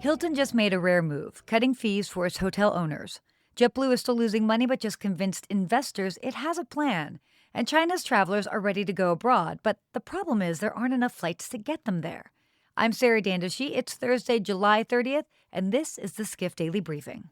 Hilton just made a rare move, cutting fees for its hotel owners. JetBlue is still losing money but just convinced investors it has a plan. And China's travelers are ready to go abroad, but the problem is there aren't enough flights to get them there. I'm Sarah Dandashi. It's Thursday, July 30th, and this is the Skift Daily Briefing.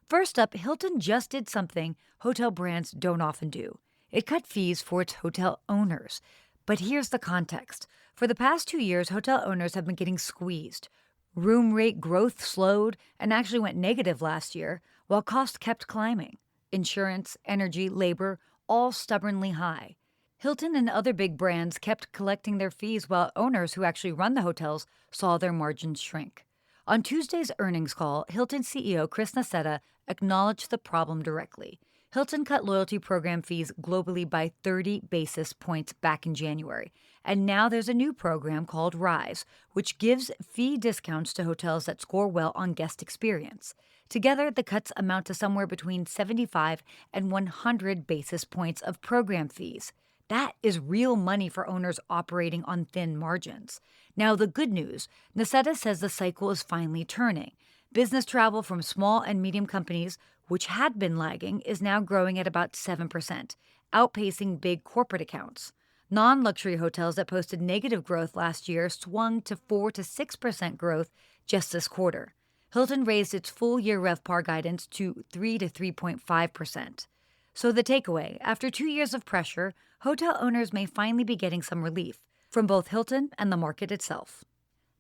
First up, Hilton just did something hotel brands don't often do. It cut fees for its hotel owners. But here's the context. For the past 2 years, hotel owners have been getting squeezed. Room rate growth slowed and actually went negative last year, while costs kept climbing. Insurance, energy, labor, all stubbornly high. Hilton and other big brands kept collecting their fees while owners who actually run the hotels saw their margins shrink. On Tuesday's earnings call, Hilton CEO Chris Nassetta acknowledged the problem directly. Hilton cut loyalty program fees globally by 30 basis points back in January. And now there's a new program called Rise, which gives fee discounts to hotels that score well on guest experience. Together, the cuts amount to somewhere between 75 and 100 basis points of program fees. That is real money for owners operating on thin margins. Now, the good news, Nassetta says the cycle is finally turning. Business travel from small and medium companies, which had been lagging, is now growing at about 7%, outpacing big corporate accounts. Non-luxury hotels that posted negative growth last year swung to 4 to 6% growth just this quarter. Hilton raised its full-year RevPAR guidance to 3 to 3.5%. So the takeaway, after 2 years of pressure, hotel owners may finally be getting some relief from both Hilton and the market itself.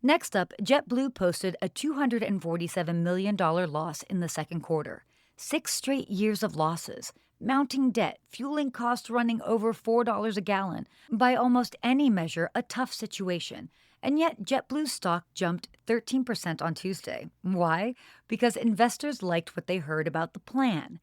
Next up, JetBlue posted a $247 million loss in the second quarter. 6 straight years of losses, mounting debt, fueling costs running over $4 a gallon. By almost any measure, a tough situation. And yet, JetBlue's stock jumped 13% on Tuesday. Why? Because investors liked what they heard about the plan.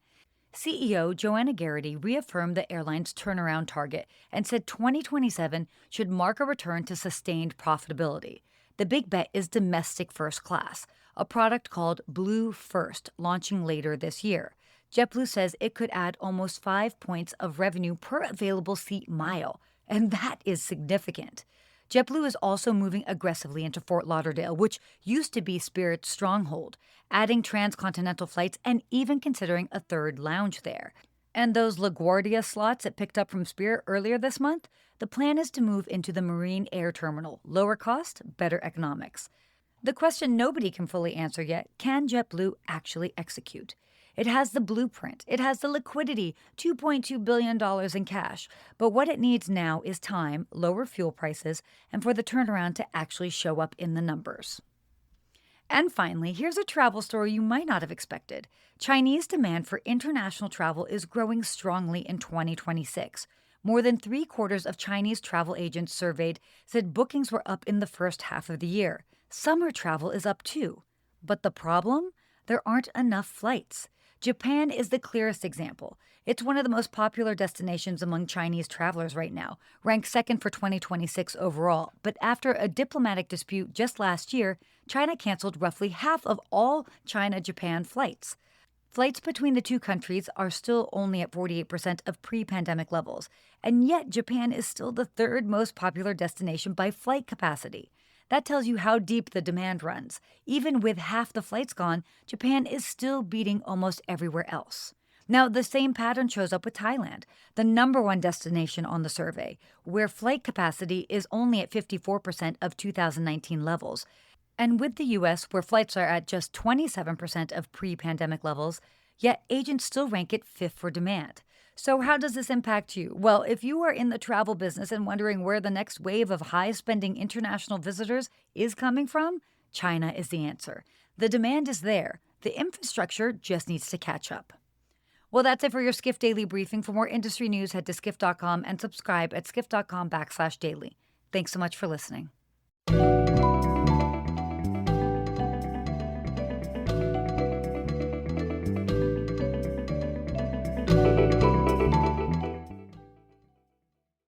CEO Joanna Garrity reaffirmed the airline's turnaround target and said 2027 should mark a return to sustained profitability. The big bet is domestic first class, a product called Blue First, launching later this year. JetBlue says it could add almost 5 points of revenue per available seat mile, and that is significant. JetBlue is also moving aggressively into Fort Lauderdale, which used to be Spirit's stronghold, adding transcontinental flights and even considering a third lounge there. And those LaGuardia slots it picked up from Spirit earlier this month, the plan is to move into the Marine Air Terminal. Lower cost, better economics. The question nobody can fully answer yet, can JetBlue actually execute? It has the blueprint. It has the liquidity, $2.2 billion in cash. But what it needs now is time, lower fuel prices, and for the turnaround to actually show up in the numbers. And finally, here's a travel story you might not have expected. Chinese demand for international travel is growing strongly in 2026. More than 3/4 of Chinese travel agents surveyed said bookings were up in the first half of the year. Summer travel is up too. But the problem? There aren't enough flights. Japan is the clearest example. It's one of the most popular destinations among Chinese travelers right now, ranked second for 2026 overall. But after a diplomatic dispute just last year, China canceled roughly half of all China-Japan flights. Flights between the two countries are still only at 48% of pre-pandemic levels, and yet Japan is still the third most popular destination by flight capacity. That tells you how deep the demand runs. Even with half the flights gone, Japan is still beating almost everywhere else. Now, the same pattern shows up with Thailand, the number one destination on the survey, where flight capacity is only at 54% of 2019 levels. And with the U.S., where flights are at just 27% of pre-pandemic levels, yet agents still rank it fifth for demand. So how does this impact you? Well, if you are in the travel business and wondering where the next wave of high-spending international visitors is coming from, China is the answer. The demand is there. The infrastructure just needs to catch up. Well, that's it for your Skift Daily Briefing. For more industry news, head to skift.com and subscribe at skift.com/daily. Thanks so much for listening.